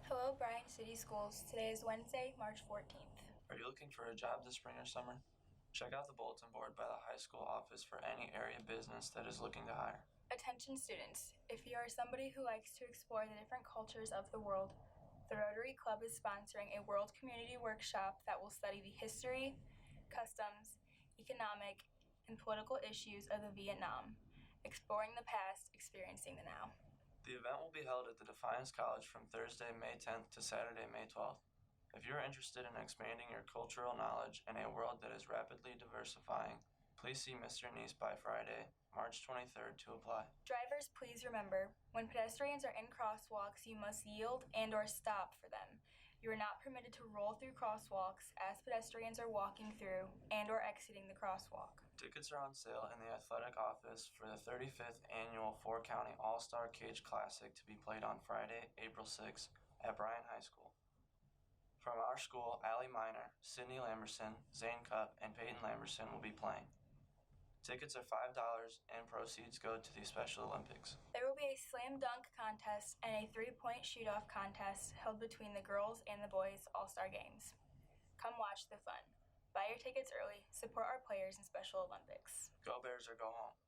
Hello, Bryan City Schools. Today is Wednesday, March 14th. Are you looking for a job this spring or summer? Check out the bulletin board by the high school office for any area business that is looking to hire. Attention students, if you are somebody who likes to explore the different cultures of the world, the Rotary Club is sponsoring a World Community Workshop that will study the history, customs, economic, and political issues of the Vietnam, exploring the past, experiencing the now. The event will be held at the Defiance College from Thursday, May 10th to Saturday, May 12th. If you're interested in expanding your cultural knowledge in a world that is rapidly diversifying, please see Mr. Niese by Friday, March 23rd to apply. Drivers, please remember, when pedestrians are in crosswalks, you must yield and/or stop for them. You are not permitted to roll through crosswalks as pedestrians are walking through and/or exiting the crosswalk. Tickets are on sale in the athletic office for the 35th annual Four-County All-Star Cage Classic to be played on Friday, April 6th at Bryan High School. From our school, Allye Minor, Sidney Lamberson, Zhane, Cupp, and Peyton Lamberson will be playing. Tickets are $5 and proceeds go to the Special Olympics. There will be a slam dunk contest and a three-point shoot-off contest held between the girls and the boys All-Star Games. Come watch the fun. Buy your tickets early, support our players in Special Olympics. Go Bears or go home.